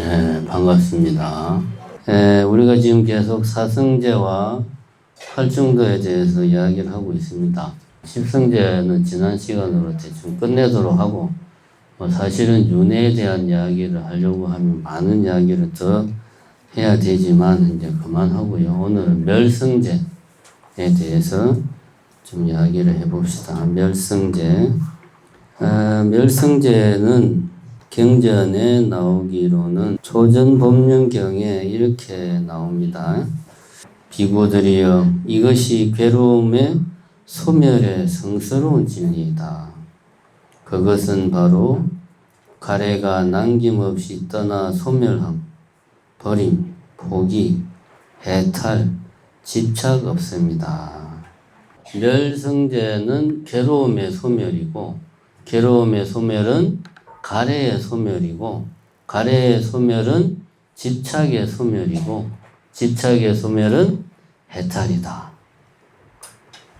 네, 반갑습니다. 우리가 지금 계속 사성제와 활중도에 대해서 이야기를 하고 있습니다. 십성제는 지난 시간으로 대충 끝내도록 하고, 사실은 윤회에 대한 이야기를 하려고 하면 많은 이야기를 더 해야 되지만 이제 그만하고요. 오늘은 멸성제에 대해서 좀 이야기를 해봅시다. 멸성제. 멸성제는 경전에 나오기로는 초전법륜경에 이렇게 나옵니다. 비구들이여, 이것이 괴로움의 소멸의 성스러운 진리이다. 그것은 바로 가래가 남김없이 떠나 소멸함, 버림, 포기, 해탈, 집착 없습니다. 멸성제는 괴로움의 소멸이고, 괴로움의 소멸은 가래의 소멸이고, 가래의 소멸은 집착의 소멸이고, 집착의 소멸은 해탈이다.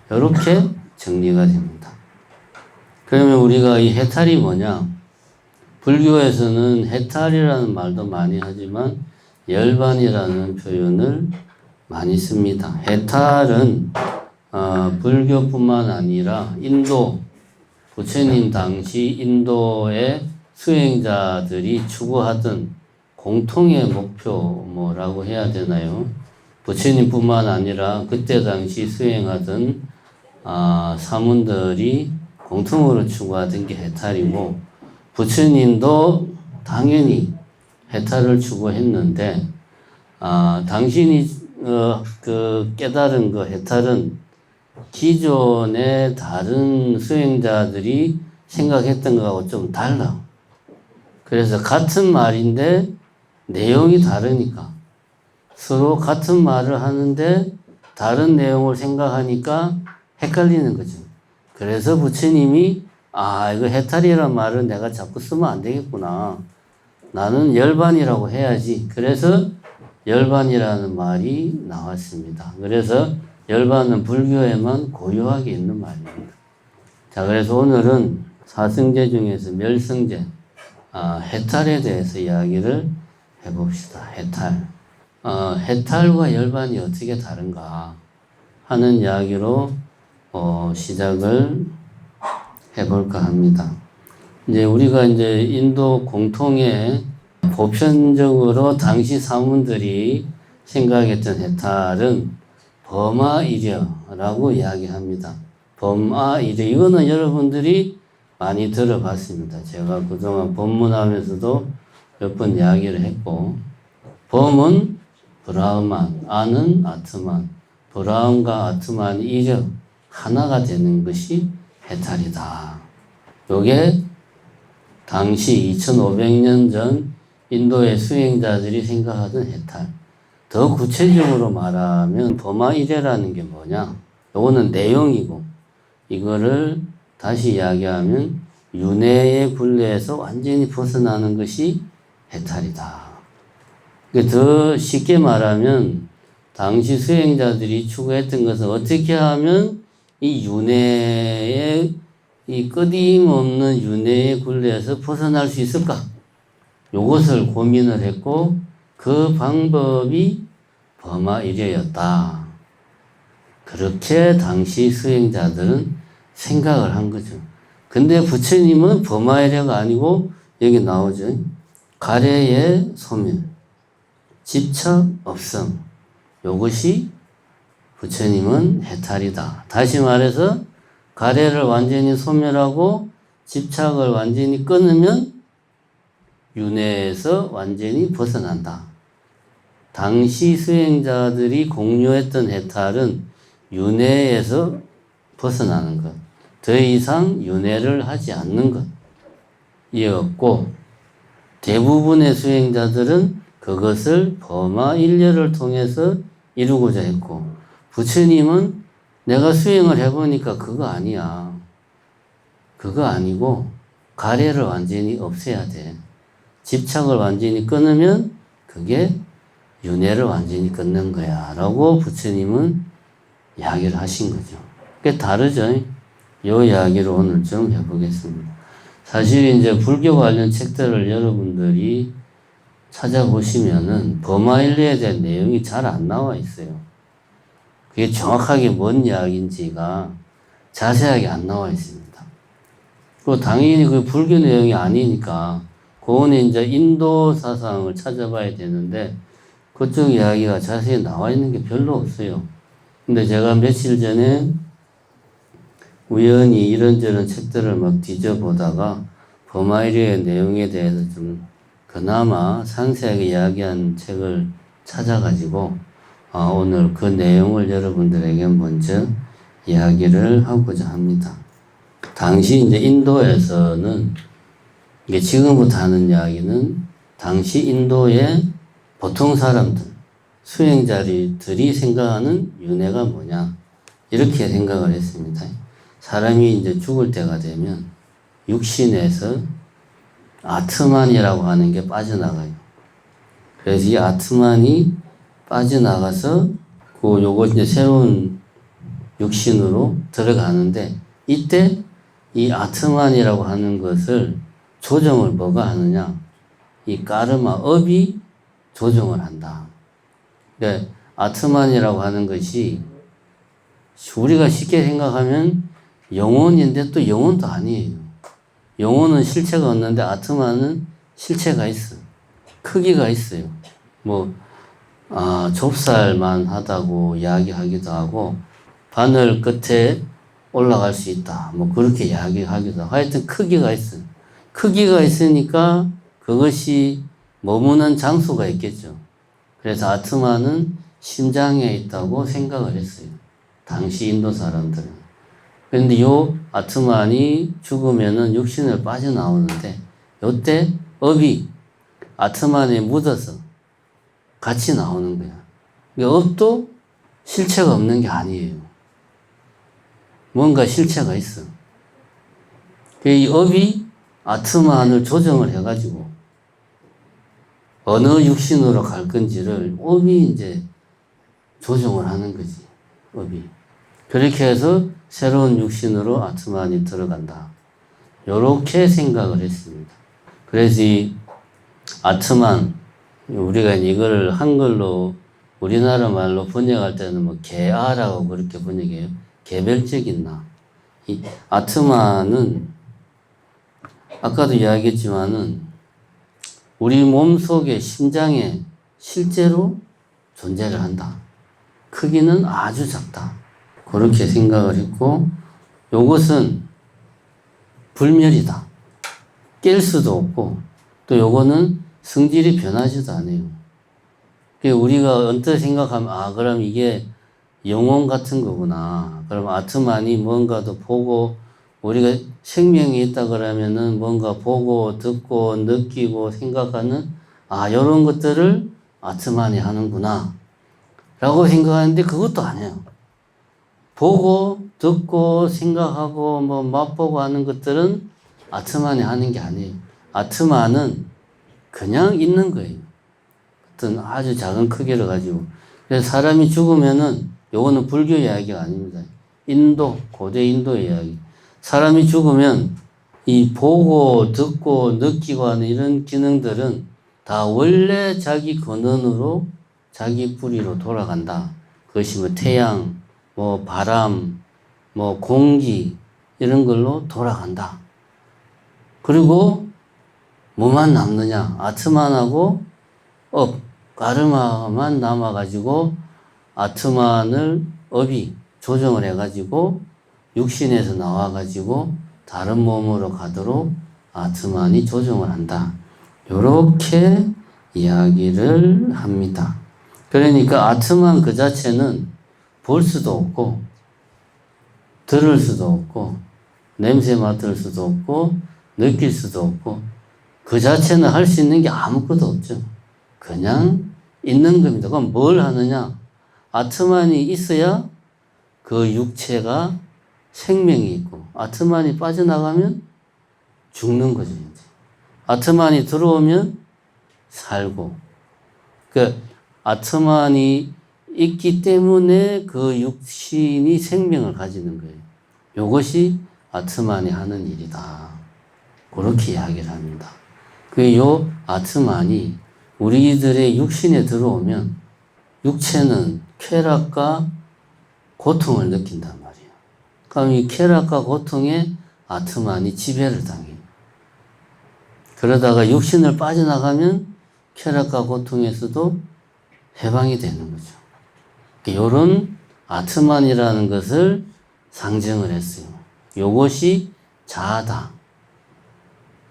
이렇게 정리가 됩니다. 그러면 우리가 이 해탈이 뭐냐? 불교에서는 해탈이라는 말도 많이 하지만 열반이라는 표현을 많이 씁니다. 해탈은 불교뿐만 아니라 인도, 부처님 당시 인도의 수행자들이 추구하던 공통의 목표라고 해야 되나요? 부처님뿐만 아니라 그때 당시 수행하던 사문들이 공통으로 추구하던 게 해탈이고, 부처님도 당연히 해탈을 추구했는데, 당신이 깨달은 그 해탈은 기존의 다른 수행자들이 생각했던 것하고 좀 달라. 그래서 같은 말인데 내용이 다르니까, 서로 같은 말을 하는데 다른 내용을 생각하니까 헷갈리는 거죠. 그래서 부처님이 이거 해탈이란 말을 내가 자꾸 쓰면 안 되겠구나. 나는 열반이라고 해야지. 그래서 열반이라는 말이 나왔습니다. 그래서 열반은 불교에만 고유하게 있는 말입니다. 자, 그래서 오늘은 사성제 중에서 멸성제, 해탈에 대해서 이야기를 해봅시다. 해탈. 해탈과 열반이 어떻게 다른가 하는 이야기로 시작을 해볼까 합니다. 이제 우리가 이제 인도 공통의 보편적으로 당시 사문들이 생각했던 해탈은 범아이려라고 이야기합니다. 범아이려, 이거는 여러분들이 많이 들어봤습니다. 제가 그동안 법문하면서도 몇 번 이야기를 했고, 범은 브라흐만, 아는 아트만, 브라흐만과 아트만이 이려 하나가 되는 것이 해탈이다. 요게 당시 2500년 전 인도의 수행자들이 생각하던 해탈. 더 구체적으로 말하면 범아이려라는 게 뭐냐? 요거는 내용이고, 이거를 다시 이야기하면 윤회의 굴레에서 완전히 벗어나는 것이 해탈이다. 더 쉽게 말하면 당시 수행자들이 추구했던 것은 어떻게 하면 이 윤회의, 이 끊임없는 윤회의 굴레에서 벗어날 수 있을까? 요것을 고민을 했고, 그 방법이 범아이려였다. 그렇게 당시 수행자들은 생각을 한 거죠. 근데 부처님은 범아이려가 아니고, 여기 나오죠. 가래의 소멸, 집착 없음. 요것이 부처님은 해탈이다. 다시 말해서 가래를 완전히 소멸하고 집착을 완전히 끊으면 윤회에서 완전히 벗어난다. 당시 수행자들이 공유했던 해탈은 윤회에서 벗어나는 것, 더 이상 윤회를 하지 않는 것 이었고, 대부분의 수행자들은 그것을 범아일려를 통해서 이루고자 했고, 부처님은 내가 수행을 해보니까 그거 아니야. 그거 아니고 가래를 완전히 없애야 돼. 집착을 완전히 끊으면 그게 윤회를 완전히 끊는 거야 라고 부처님은 이야기를 하신 거죠. 그게 다르죠. 요 이야기를 오늘 좀 해보겠습니다. 사실 이제 불교 관련 책들을 여러분들이 찾아보시면은 버마일리에 대한 내용이 잘 안 나와 있어요. 그게 정확하게 뭔 이야기인지가 자세하게 안 나와 있습니다. 그 당연히 그 불교 내용이 아니니까 그거는 이제 인도 사상을 찾아봐야 되는데 그쪽 이야기가 자세히 나와 있는 게 별로 없어요. 근데 제가 며칠 전에 우연히 이런저런 책들을 막 뒤져보다가 버마일리의 내용에 대해서 좀 그나마 상세하게 이야기한 책을 찾아가지고 오늘 그 내용을 여러분들에게 먼저 이야기를 하고자 합니다. 당시 이제 인도에서는 이게 지금부터 하는 이야기는 당시 인도의 보통 사람들, 수행자들이 생각하는 윤회가 뭐냐 이렇게 생각을 했습니다. 사람이 이제 죽을 때가 되면 육신에서 아트만이라고 하는 게 빠져나가요. 그래서 이 아트만이 빠져나가서 요거 이제 새로운 육신으로 들어가는데 이때 이 아트만이라고 하는 것을 조정을 뭐가 하느냐? 이 까르마, 업이 조정을 한다. 그러니까 아트만이라고 하는 것이 우리가 쉽게 생각하면 영혼인데 또 영혼도 아니에요. 영혼은 실체가 없는데 아트만은 실체가 있어. 크기가 있어요. 좁쌀만 하다고 이야기하기도 하고 바늘 끝에 올라갈 수 있다. 그렇게 이야기하기도 하고 하여튼 크기가 있어. 크기가 있으니까 그것이 머무는 장소가 있겠죠. 그래서 아트만은 심장에 있다고 생각을 했어요. 당시 인도 사람들은. 그런데 요 아트만이 죽으면은 육신을 빠져나오는데 요때 업이 아트만에 묻어서 같이 나오는 거야. 업도 실체가 없는 게 아니에요. 뭔가 실체가 있어. 이 업이 아트만을 조정을 해가지고 어느 육신으로 갈 건지를 업이 이제 조정을 하는 거지. 업이. 그렇게 해서 새로운 육신으로 아트만이 들어간다. 요렇게 생각을 했습니다. 그래서 이 아트만, 우리가 이걸 한글로 우리나라 말로 번역할 때는 개아라고 그렇게 번역해요. 개별적인 나. 이 아트만은 아까도 이야기했지만은 우리 몸 속에 심장에 실제로 존재를 한다. 크기는 아주 작다. 그렇게 생각을 했고 요것은 불멸이다. 깰 수도 없고 또 요거는 성질이 변하지도 않아요. 우리가 언뜻 생각하면 그럼 이게 영혼 같은 거구나. 그럼 아트만이 뭔가도 보고 우리가 생명이 있다 그러면은 뭔가 보고 듣고 느끼고 생각하는 이런 것들을 아트만이 하는구나 라고 생각하는데 그것도 아니에요. 보고 듣고 생각하고 맛보고 하는 것들은 아트만이 하는 게 아니에요. 아트만은 그냥 있는 거예요. 어떤 아주 작은 크기를 가지고. 그래서 사람이 죽으면은 요거는 불교 이야기가 아닙니다. 고대 인도 이야기. 사람이 죽으면 이 보고 듣고 느끼고 하는 이런 기능들은 다 원래 자기 근원으로 자기 뿌리로 돌아간다. 그것이 태양, 바람, 공기 이런 걸로 돌아간다. 그리고 뭐만 남느냐? 아트만하고 까르마만 남아가지고 아트만을 업이 조정을 해가지고 육신에서 나와가지고 다른 몸으로 가도록 아트만이 조정을 한다. 요렇게 이야기를 합니다. 그러니까 아트만 그 자체는 볼 수도 없고 들을 수도 없고 냄새 맡을 수도 없고 느낄 수도 없고 그 자체는 할 수 있는 게 아무것도 없죠. 그냥 있는 겁니다. 그럼 뭘 하느냐? 아트만이 있어야 그 육체가 생명이 있고 아트만이 빠져나가면 죽는 거죠. 이제. 아트만이 들어오면 살고 아트만이 있기 때문에 그 육신이 생명을 가지는 거예요. 이것이 아트만이 하는 일이다. 그렇게 이야기를 합니다. 요 아트만이 우리들의 육신에 들어오면 육체는 쾌락과 고통을 느낀단 말이에요. 그럼 이 쾌락과 고통에 아트만이 지배를 당해요. 그러다가 육신을 빠져나가면 쾌락과 고통에서도 해방이 되는 거죠. 이런 아트만이라는 것을 상정을 했어요. 요것이 자아다.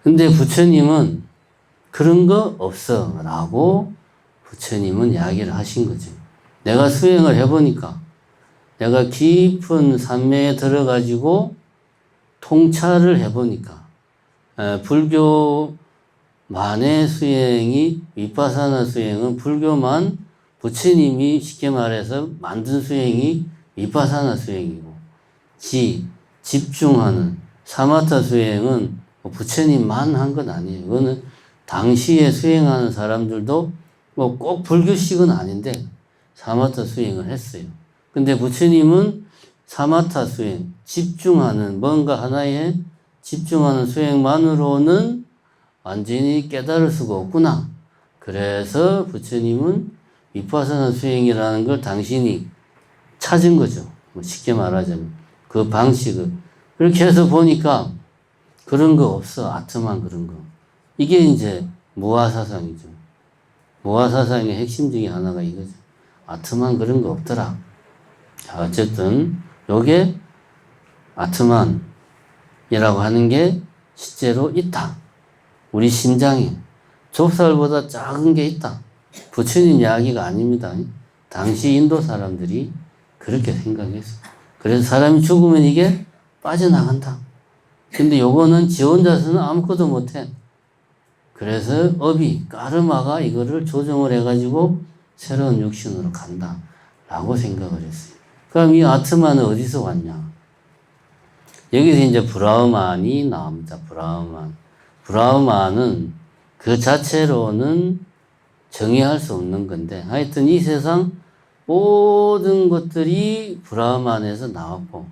근데 부처님은 그런 거 없어 라고 부처님은 이야기를 하신 거죠. 내가 수행을 해보니까 내가 깊은 산매에 들어가지고 통찰을 해보니까 불교 만의 수행이 위파사나 수행은 불교만 부처님이 쉽게 말해서 만든 수행이 위파사나 수행이고 집중하는 사마타 수행은 부처님만 한 건 아니에요. 그거는 당시에 수행하는 사람들도 뭐 꼭 불교식은 아닌데 사마타 수행을 했어요. 근데 부처님은 사마타 수행, 집중하는 뭔가 하나에 집중하는 수행만으로는 완전히 깨달을 수가 없구나. 그래서 부처님은 위파사나 수행이라는 걸 당신이 찾은 거죠. 뭐 쉽게 말하자면 그 방식을. 그렇게 해서 보니까 그런 거 없어. 아트만 그런 거. 이게 이제 무아사상이죠. 무아사상의 핵심 중에 하나가 이거죠. 아트만 그런 거 없더라. 자, 어쨌든 요게 아트만이라고 하는 게 실제로 있다. 우리 심장에 좁쌀보다 작은 게 있다. 부처님 이야기가 아닙니다. 당시 인도 사람들이 그렇게 생각했어. 그래서 사람이 죽으면 이게 빠져나간다. 근데 요거는 지 혼자서는 아무것도 못해. 그래서 업이, 까르마가 이거를 조정을 해가지고 새로운 육신으로 간다. 라고 생각을 했어요. 그럼 이 아트만은 어디서 왔냐? 여기서 이제 브라흐만이 나옵니다. 브라흐만. 브라흐만은 그 자체로는 정의할 수 없는 건데, 하여튼 이 세상 모든 것들이 브라흐만에서 나왔고,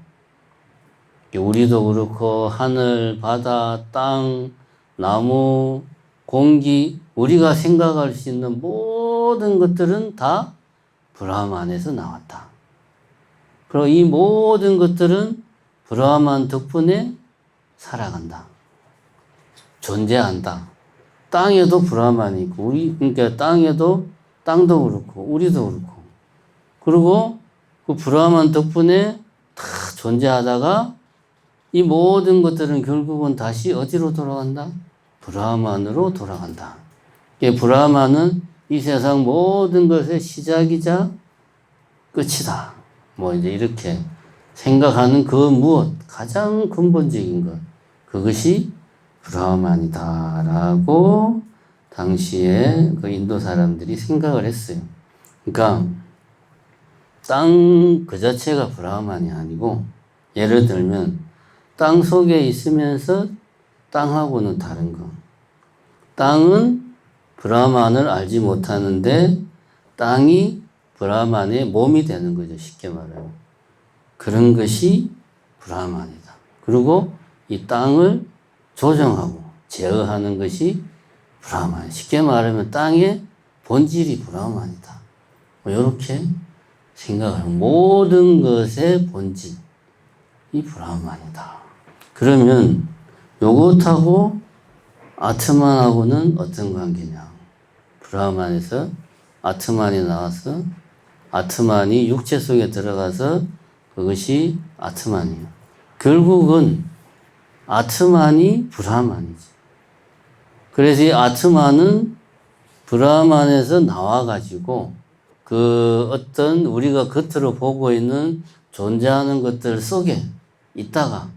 우리도 그렇고, 하늘, 바다, 땅, 나무, 공기, 우리가 생각할 수 있는 모든 것들은 다 브라흐만에서 나왔다. 그리고 이 모든 것들은 브라흐만 덕분에 살아간다. 존재한다. 땅에도 브라흐만이 있고, 그러니까 땅도 그렇고, 우리도 그렇고. 그리고 그 브라흐만 덕분에 다 존재하다가 이 모든 것들은 결국은 다시 어디로 돌아간다? 브라흐만으로 돌아간다. 브라흐만은 이 세상 모든 것의 시작이자 끝이다. 뭐 이제 이렇게 생각하는 그 무엇, 가장 근본적인 것, 그것이 브라흐만이다라고 당시에 그 인도 사람들이 생각을 했어요. 그러니까 땅 그 자체가 브라흐만이 아니고, 예를 들면 땅 속에 있으면서 땅하고는 다른 거. 땅은 브라흐만을 알지 못하는데 땅이 브라흐만의 몸이 되는 거죠. 쉽게 말하면. 그런 것이 브라흐만이다. 그리고 이 땅을 조정하고 제어하는 것이 브라흐만. 쉽게 말하면 땅의 본질이 브라흐만이다. 뭐 이렇게 생각하는 모든 것의 본질이 브라흐만이다. 그러면 요것하고 아트만하고는 어떤 관계냐? 브라흐만에서 아트만이 나와서 아트만이 육체 속에 들어가서 그것이 아트만이에요. 결국은 아트만이 브라흐만이지. 그래서 이 아트만은 브라흐만에서 나와가지고 그 어떤 우리가 겉으로 보고 있는 존재하는 것들 속에 있다가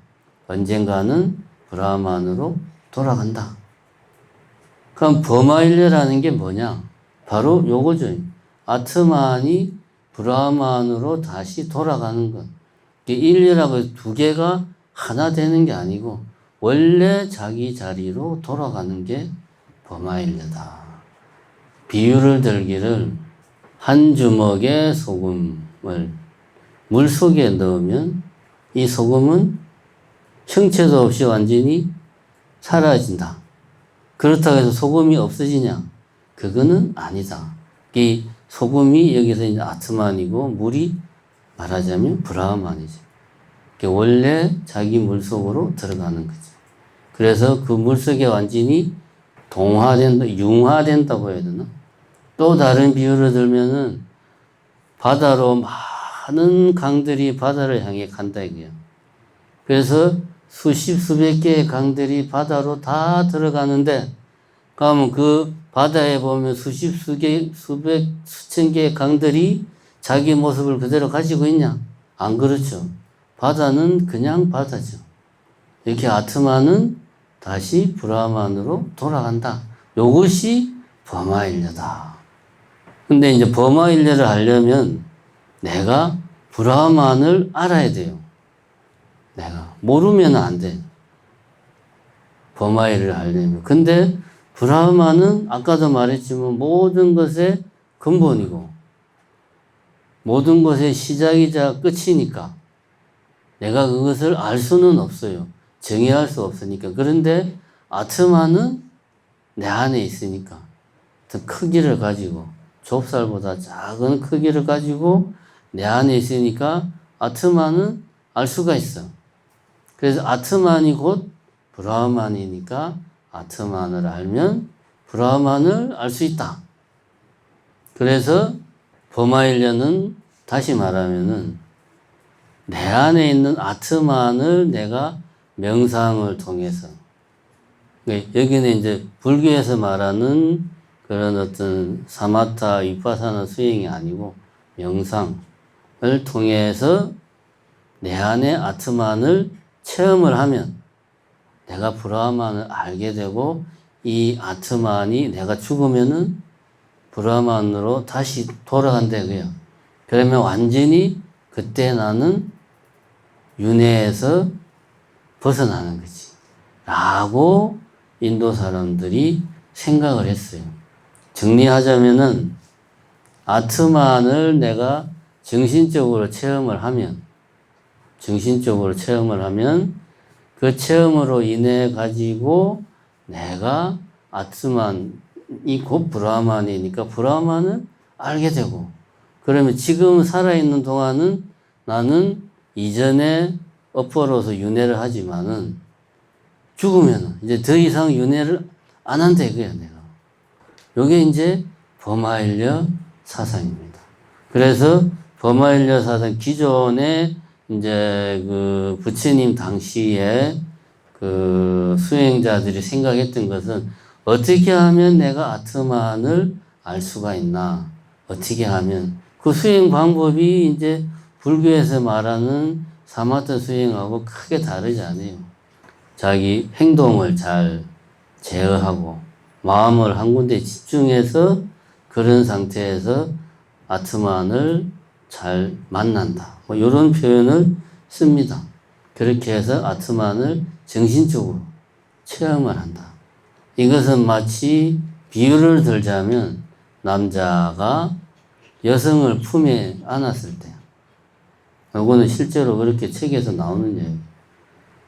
언젠가는 브라흐만으로 돌아간다. 그럼 버마일레라는 게 뭐냐? 바로 요거죠. 아트만이 브라흐만으로 다시 돌아가는 것. 일리라고 두 개가 하나 되는 게 아니고 원래 자기 자리로 돌아가는 게 버마일레다. 비유를 들기를 한 주먹의 소금을 물 속에 넣으면 이 소금은 형체도 없이 완전히 사라진다. 그렇다고 해서 소금이 없어지냐? 그거는 아니다. 이 소금이 여기서 이제 아트만이고 물이 말하자면 브라흐만이죠. 원래 자기 물속으로 들어가는 거죠. 그래서 그 물속에 완전히 동화된다, 융화된다고 해야 되나? 또 다른 비유를 들면은 바다로 많은 강들이 바다를 향해 간다 이거예요. 그래서 수십 수백 개의 강들이 바다로 다 들어가는데 그러면 그 바다에 보면 수십 수백 수천 개의 강들이 자기 모습을 그대로 가지고 있냐? 안 그렇죠. 바다는 그냥 바다죠. 이렇게 아트만은 다시 브라흐만으로 돌아간다. 요것이 버마일려다. 근데 이제 버마일려를 하려면 내가 브라흐만을 알아야 돼요. 내가 모르면 안 돼. 버마일을 하려면. 근데 브라흐만은 아까도 말했지만 모든 것의 근본이고 모든 것의 시작이자 끝이니까 내가 그것을 알 수는 없어요. 정의할 수 없으니까. 그런데 아트만은 내 안에 있으니까 더 크기를 가지고 좁쌀보다 작은 크기를 가지고 내 안에 있으니까 아트만은 알 수가 있어. 그래서 아트만이 곧 브라흐만이니까 아트만을 알면 브라흐만을 알 수 있다. 그래서 버마일려는 다시 말하면은 내 안에 있는 아트만을 내가 명상을 통해서 여기는 이제 불교에서 말하는 그런 어떤 사마타 위파사나 수행이 아니고 명상을 통해서 내 안에 아트만을 체험을 하면 내가 브라흐만을 알게 되고 이 아트만이 내가 죽으면은 브라흐만으로 다시 돌아간다고요. 그러면 완전히 그때 나는 윤회에서 벗어나는 거지. 라고 인도 사람들이 생각을 했어요. 정리하자면은 아트만을 내가 정신적으로 체험을 하면 그 체험으로 인해 가지고 내가 아트만이 곧 브라흐만이니까 브라흐만을 알게 되고 그러면 지금 살아있는 동안은 나는 이전에 업보로서 윤회를 하지만은 죽으면 이제 더 이상 윤회를 안 한다 이거야 내가. 요게 이제 버마일려 사상입니다. 그래서 버마일려 사상 기존에 이제 그 부처님 당시에 그 수행자들이 생각했던 것은 어떻게 하면 내가 아트만을 알 수가 있나? 어떻게 하면 그 수행 방법이 이제 불교에서 말하는 사마타 수행하고 크게 다르지 않아요. 자기 행동을 잘 제어하고 마음을 한 군데 집중해서 그런 상태에서 아트만을 잘 만난다. 뭐 이런 표현을 씁니다. 그렇게 해서 아트만을 정신적으로 체험을 한다. 이것은 마치 비유를 들자면 남자가 여성을 품에 안았을 때 이거는 실제로 그렇게 책에서 나오는 얘기.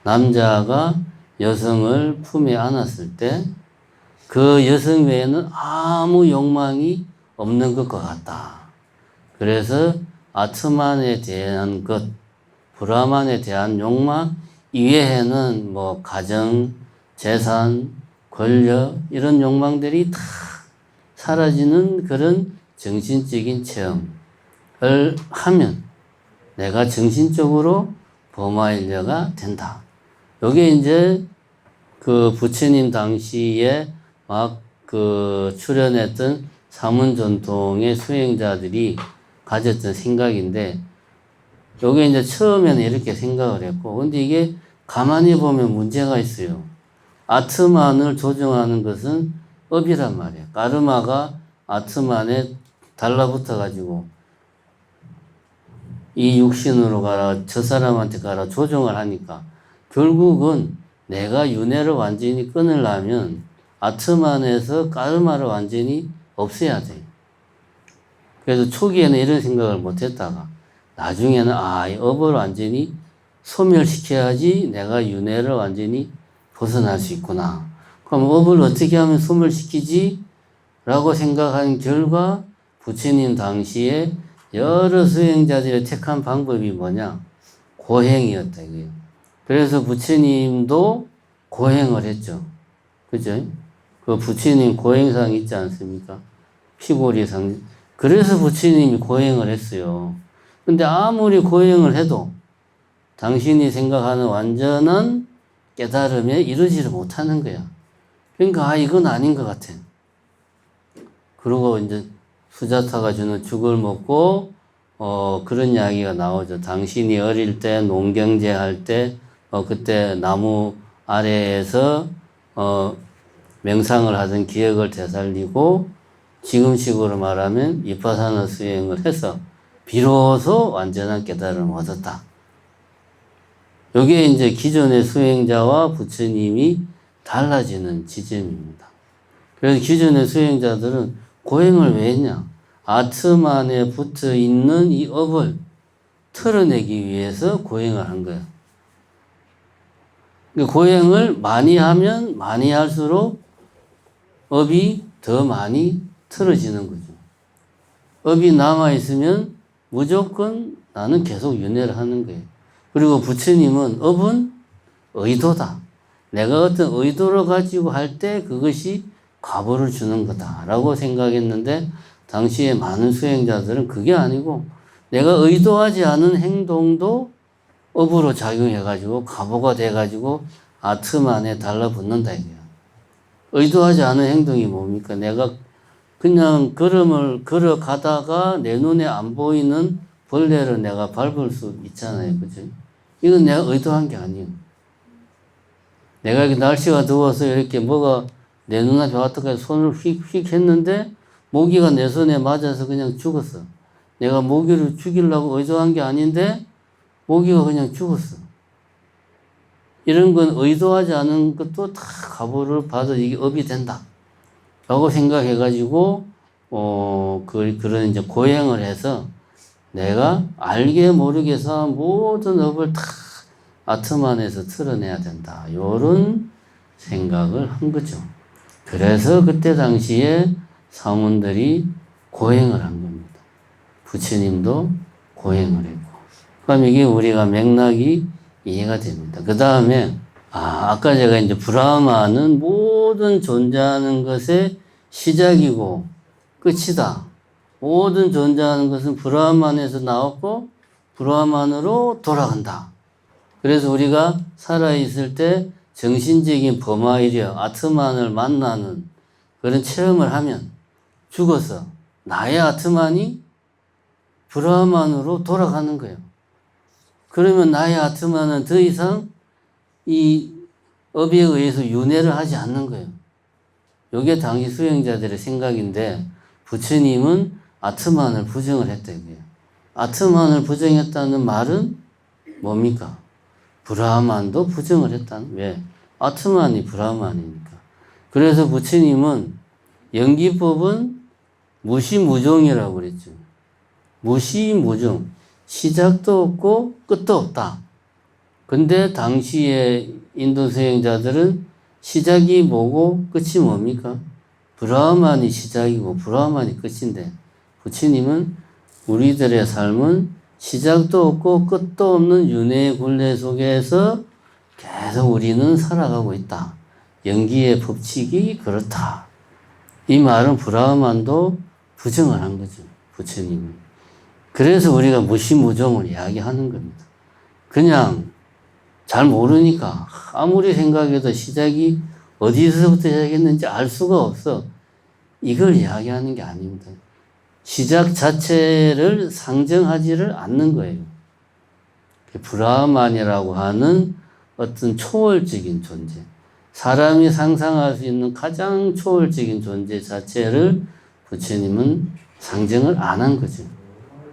남자가 여성을 품에 안았을 때 그 여성 외에는 아무 욕망이 없는 것과 같다. 그래서 아트만에 대한 것, 브라만에 대한 욕망 이외에는 뭐 가정, 재산, 권력 이런 욕망들이 다 사라지는 그런 정신적인 체험을 하면 내가 정신적으로 버마일려가 된다. 요게 이제 그 부처님 당시에 막 그 출연했던 사문전통의 수행자들이 가졌던 생각인데 요게 이제 처음에는 이렇게 생각을 했고 근데 이게 가만히 보면 문제가 있어요. 아트만을 조정하는 것은 업이란 말이에요. 까르마가 아트만에 달라붙어 가지고 이 육신으로 가라 저 사람한테 가라 조정을 하니까 결국은 내가 윤회를 완전히 끊으려면 아트만에서 까르마를 완전히 없애야 돼요. 그래서 초기에는 이런 생각을 못 했다가 나중에는 이 업을 완전히 소멸시켜야지 내가 윤회를 완전히 벗어날 수 있구나. 그럼 업을 어떻게 하면 소멸시키지? 라고 생각한 결과 부처님 당시에 여러 수행자들이 택한 방법이 뭐냐? 고행이었다 이거예요. 그래서 부처님도 고행을 했죠. 그죠? 그 부처님 고행상 있지 않습니까? 피고리상. 그래서 부처님이 고행을 했어요. 근데 아무리 고행을 해도 당신이 생각하는 완전한 깨달음에 이르지를 못하는 거야. 그러니까 이건 아닌 것 같아. 그리고 이제 수자타가 주는 죽을 먹고 그런 이야기가 나오죠. 당신이 어릴 때 농경제 할 때 그때 나무 아래에서 명상을 하던 기억을 되살리고 지금식으로 말하면 비파사나 수행을 해서 비로소 완전한 깨달음을 얻었다. 이게 이제 기존의 수행자와 부처님이 달라지는 지점입니다. 그래서 기존의 수행자들은 고행을 왜 했냐? 아트만에 붙어 있는 이 업을 털어내기 위해서 고행을 한 거야. 고행을 많이 하면 많이 할수록 업이 더 많이 털어지는 거죠. 업이 남아있으면 무조건 나는 계속 윤회를 하는 거예요. 그리고 부처님은 업은 의도다. 내가 어떤 의도를 가지고 할 때 그것이 과보를 주는 거다라고 생각했는데 당시에 많은 수행자들은 그게 아니고 내가 의도하지 않은 행동도 업으로 작용해가지고 과보가 돼가지고 아트만에 달라붙는다 이거야. 의도하지 않은 행동이 뭡니까? 내가 그냥 걸음을 걸어가다가 내 눈에 안 보이는 벌레를 내가 밟을 수 있잖아요. 그죠? 이건 내가 의도한 게 아니에요. 내가 이렇게 날씨가 더워서 이렇게 뭐가 내 눈앞에 왔다가 손을 휙휙 했는데 모기가 내 손에 맞아서 그냥 죽었어. 내가 모기를 죽이려고 의도한 게 아닌데 모기가 그냥 죽었어. 이런 건 의도하지 않은 것도 다 과보를 받아 이게 업이 된다. 라고 생각해가지고, 그런 이제 고행을 해서 내가 알게 모르게서 모든 업을 다 아트만에서 털어내야 된다. 요런 생각을 한 거죠. 그래서 그때 당시에 사문들이 고행을 한 겁니다. 부처님도 고행을 했고. 그럼 이게 우리가 맥락이 이해가 됩니다. 그 다음에, 아까 제가 이제 브라마는 모든 존재하는 것의 시작이고 끝이다. 모든 존재하는 것은 브라만에서 나왔고 브라만으로 돌아간다. 그래서 우리가 살아있을 때 정신적인 범아이려 아트만을 만나는 그런 체험을 하면 죽어서 나의 아트만이 브라만으로 돌아가는 거예요. 그러면 나의 아트만은 더 이상 이 업에 의해서 윤회를 하지 않는 거예요. 이게 당시 수행자들의 생각인데 부처님은 아트만을 부정을 했다 이거예요. 아트만을 부정했다는 말은 뭡니까? 브라만도 부정을 했다는. 왜? 아트만이 브라만이니까. 그래서 부처님은 연기법은 무시무종이라고 그랬죠. 무시무종. 시작도 없고 끝도 없다. 근데 당시에 인도 수행자들은 시작이 뭐고 끝이 뭡니까? 브라만이 시작이고 브라만이 끝인데 부처님은 우리들의 삶은 시작도 없고 끝도 없는 윤회의 굴레 속에서 계속 우리는 살아가고 있다. 연기의 법칙이 그렇다. 이 말은 브라만도 부정을 한 거죠. 부처님은. 그래서 우리가 무시무종을 이야기하는 겁니다. 그냥 잘 모르니까 아무리 생각해도 시작이 어디서부터 시작했는지 알 수가 없어. 이걸 이야기하는 게 아닙니다. 시작 자체를 상정하지를 않는 거예요. 브라만이라고 하는 어떤 초월적인 존재, 사람이 상상할 수 있는 가장 초월적인 존재 자체를 부처님은 상정을 안 한 거죠.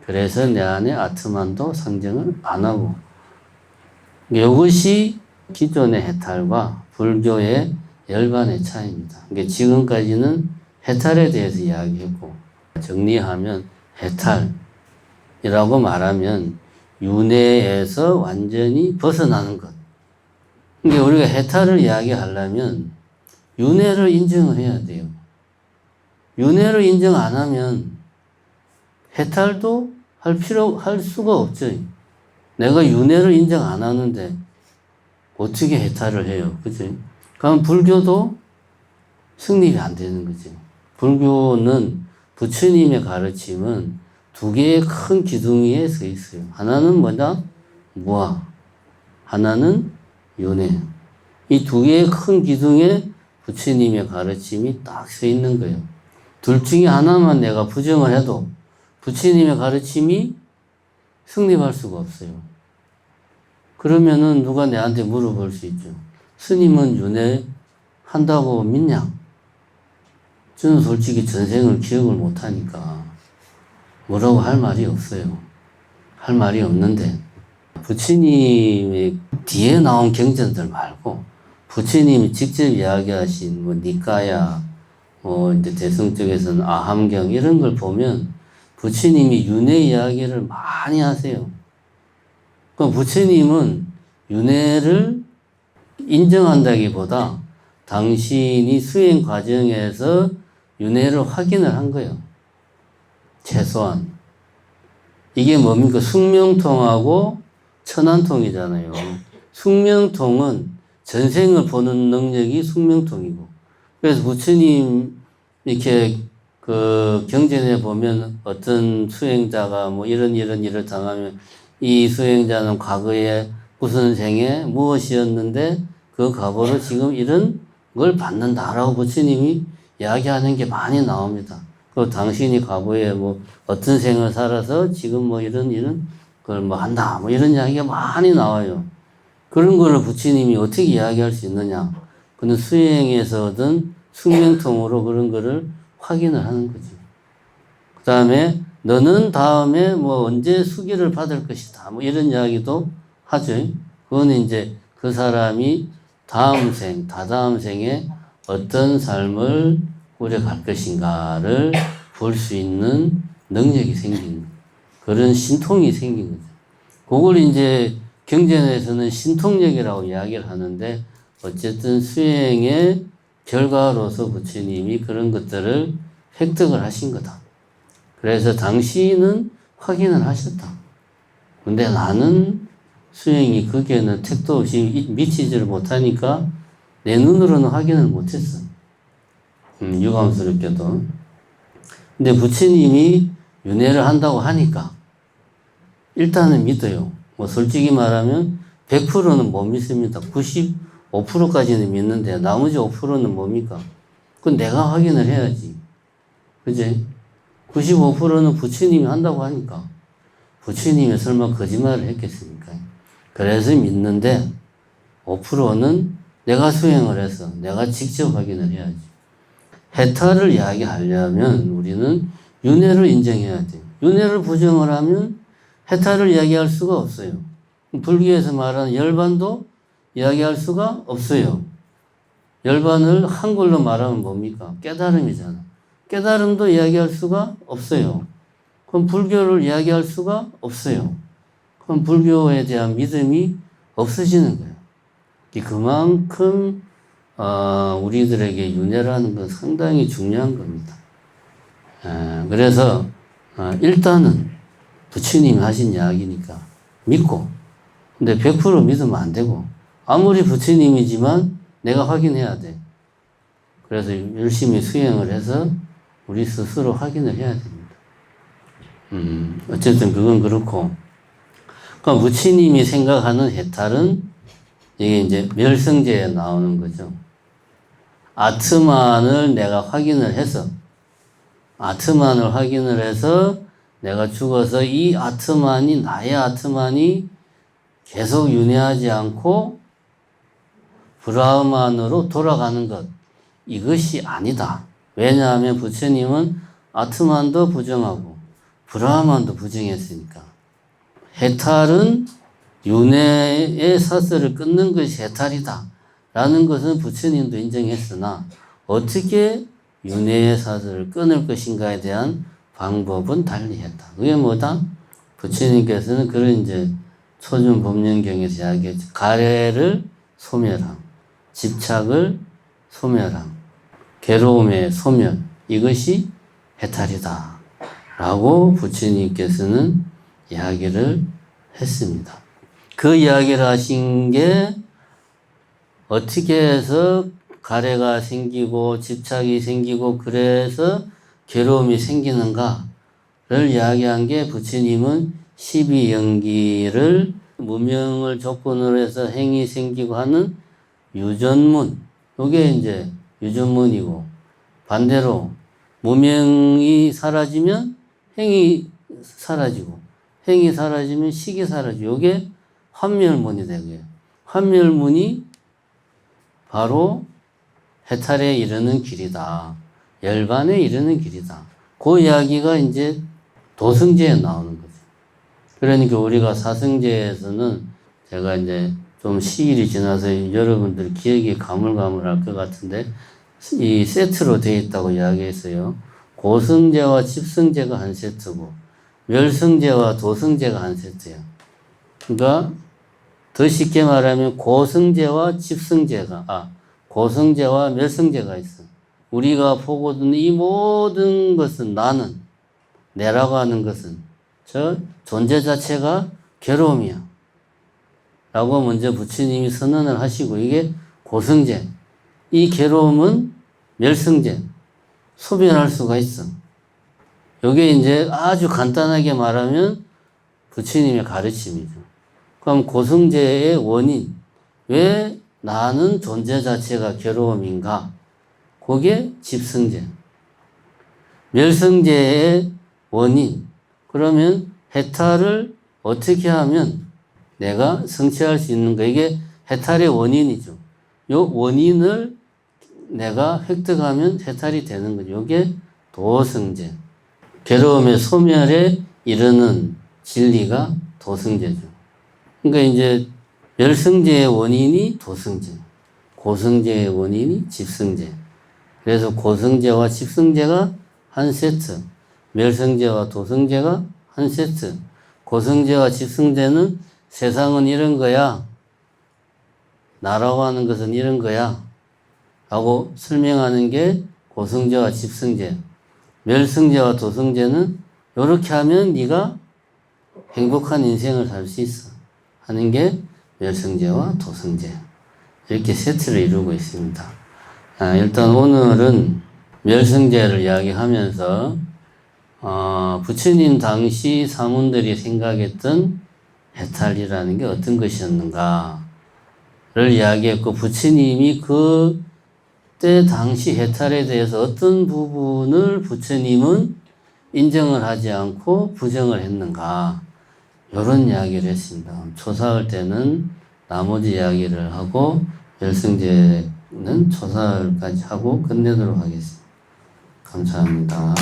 그래서 내 안에 아트만도 상정을 안 하고, 이것이 기존의 해탈과 불교의 열반의 차이입니다. 그러니까 지금까지는 해탈에 대해서 이야기했고, 정리하면 해탈이라고 말하면 윤회에서 완전히 벗어나는 것. 그러니까 우리가 해탈을 이야기하려면 윤회를 인정을 해야 돼요. 윤회를 인정 안 하면 해탈도 할 수가 없죠. 내가 윤회를 인정 안 하는데 어떻게 해탈을 해요? 그죠? 그럼 불교도 성립이 안 되는 거죠. 불교는 부처님의 가르침은 두 개의 큰 기둥 위에 서 있어요. 하나는 뭐다? 무아. 하나는 윤회. 이 두 개의 큰 기둥에 부처님의 가르침이 딱 서 있는 거예요. 둘 중에 하나만 내가 부정을 해도 부처님의 가르침이 성립할 수가 없어요. 그러면은 누가 내한테 물어볼 수 있죠. 스님은 윤회 한다고 믿냐? 저는 솔직히 전생을 기억을 못하니까 뭐라고 할 말이 없어요. 할 말이 없는데 부처님의 뒤에 나온 경전들 말고 부처님이 직접 이야기하신 뭐 니까야 뭐 이제 대승 쪽에서는 아함경 이런 걸 보면 부처님이 윤회 이야기를 많이 하세요. 그럼 부처님은 윤회를 인정한다기보다 당신이 수행 과정에서 윤회를 확인을 한 거예요. 최소한. 이게 뭡니까? 숙명통하고 천안통이잖아요. 숙명통은 전생을 보는 능력이 숙명통이고. 그래서 부처님 이렇게 그 경전에 보면 어떤 수행자가 뭐 이런 일을 당하면 이 수행자는 과거에 무슨 생에 무엇이었는데 그 과거로 지금 이런 걸 받는다라고 부처님이 이야기하는 게 많이 나옵니다. 그 당신이 과거에 뭐 어떤 생을 살아서 지금 뭐 이런 걸 뭐 한다 뭐 이런 이야기가 많이 나와요. 그런 거를 부처님이 어떻게 이야기할 수 있느냐? 그는 수행에서 얻은 숙명통으로 그런 거를 확인을 하는 거지. 그 다음에 너는 다음에 뭐 언제 수기를 받을 것이다. 뭐 이런 이야기도 하죠. 그거는 이제 그 사람이 다음 생, 다다음 생에 어떤 삶을 꾸려갈 것인가를 볼 수 있는 능력이 생긴 그런 신통이 생긴 거죠. 그걸 이제 경전에서는 신통력이라고 이야기를 하는데 어쨌든 수행의 결과로서 부처님이 그런 것들을 획득을 하신 거다. 그래서 당신은 확인을 하셨다. 근데 나는 수행이 거기에는 택도 없이 미치지를 못하니까 내 눈으로는 확인을 못했어. 유감스럽게도. 근데 부처님이 윤회를 한다고 하니까 일단은 믿어요. 뭐 솔직히 말하면 100%는 못 믿습니다. 95%까지는 믿는데 나머지 5%는 뭡니까? 그건 내가 확인을 해야지. 그지? 95%는 부처님이 한다고 하니까 부처님이 설마 거짓말을 했겠습니까? 그래서 믿는데 5%는 내가 수행을 해서 내가 직접 확인을 해야지. 해탈을 이야기하려면 우리는 윤회를 인정해야 돼요. 윤회를 부정을 하면 해탈을 이야기할 수가 없어요. 불교에서 말하는 열반도 이야기할 수가 없어요. 열반을 한글로 말하면 뭡니까? 깨달음이잖아. 깨달음도 이야기할 수가 없어요. 그럼 불교를 이야기할 수가 없어요. 그럼 불교에 대한 믿음이 없어지는 거예요. 그만큼 우리들에게 윤회라는 건 상당히 중요한 겁니다. 그래서 일단은 부처님이 하신 이야기니까 믿고, 근데 100% 믿으면 안 되고 아무리 부처님이지만 내가 확인해야 돼. 그래서 열심히 수행을 해서 우리 스스로 확인을 해야 됩니다. 어쨌든 그건 그렇고, 그러니까 부처님이 생각하는 해탈은 이게 이제 멸성제에 나오는 거죠. 아트만을 내가 확인을 해서 내가 죽어서 이 아트만이 나의 아트만이 계속 윤회하지 않고 브라흐만으로 돌아가는 것, 이것이 아니다. 왜냐하면 부처님은 아트만도 부정하고 브라흐만도 부정했으니까. 해탈은 윤회의 사슬을 끊는 것이 해탈이다 라는 것은 부처님도 인정했으나 어떻게 윤회의 사슬을 끊을 것인가에 대한 방법은 달리했다. 그게 뭐다? 부처님께서는 그런 이제 초준법륜경에서 이야기했죠. 가래를 소멸함, 집착을 소멸함, 괴로움의 소멸, 이것이 해탈이다. 라고 부처님께서는 이야기를 했습니다. 그 이야기를 하신 게 어떻게 해서 가래가 생기고 집착이 생기고 그래서 괴로움이 생기는가를 이야기한 게 부처님은 12연기를 무명을 조건으로 해서 행이 생기고 하는 유전문, 이게 이제 유전문이고, 반대로 무명이 사라지면 행이 사라지고, 행이 사라지면 식이 사라지고, 이게 환멸문이 되고요. 환멸문이 바로 해탈에 이르는 길이다. 열반에 이르는 길이다. 그 이야기가 이제 도승제에 나오는 거죠. 그러니까 우리가 사승제에서는 제가 이제 좀 시일이 지나서 여러분들 기억이 가물가물할 것 같은데 이 세트로 되어 있다고 이야기했어요. 고승제와 집승제가 한 세트고 멸승제와 도승제가 한 세트예요. 그러니까 더 쉽게 말하면 고승제와 집승제가 고승제와 멸승제가 있어. 우리가 보고 듣는 이 모든 것은 나는, 내라고 하는 것은 저 존재 자체가 괴로움이야. 라고 먼저 부처님이 선언을 하시고 이게 고승제. 이 괴로움은 멸승제. 소멸할 수가 있어. 이게 이제 아주 간단하게 말하면 부처님의 가르침이죠. 그럼 고승제의 원인, 왜 나는 존재 자체가 괴로움인가? 그게 집승제. 멸승제의 원인, 그러면 해탈을 어떻게 하면 내가 성취할 수 있는가? 이게 해탈의 원인이죠. 이 원인을 내가 획득하면 해탈이 되는 거죠. 이게 도승제. 괴로움의 소멸에 이르는 진리가 도승제죠. 그러니까 이제 멸승제의 원인이 도승제, 고승제의 원인이 집승제. 그래서 고승제와 집승제가 한 세트, 멸승제와 도승제가 한 세트. 고승제와 집승제는 세상은 이런 거야. 나라고 하는 것은 이런 거야. 라고 설명하는 게 고승제와 집승제. 멸승제와 도승제는 이렇게 하면 네가 행복한 인생을 살 수 있어. 하는 게 멸승제와 도승제. 이렇게 세트를 이루고 있습니다. 일단 오늘은 멸승제를 이야기하면서 부처님 당시 사문들이 생각했던 해탈이라는 게 어떤 것이었는가를 이야기했고 부처님이 그때 당시 해탈에 대해서 어떤 부분을 부처님은 인정을 하지 않고 부정을 했는가 이런 이야기를 했습니다. 초사할 때는 나머지 이야기를 하고 멸승제는 초사까지 하고 끝내도록 하겠습니다. 감사합니다.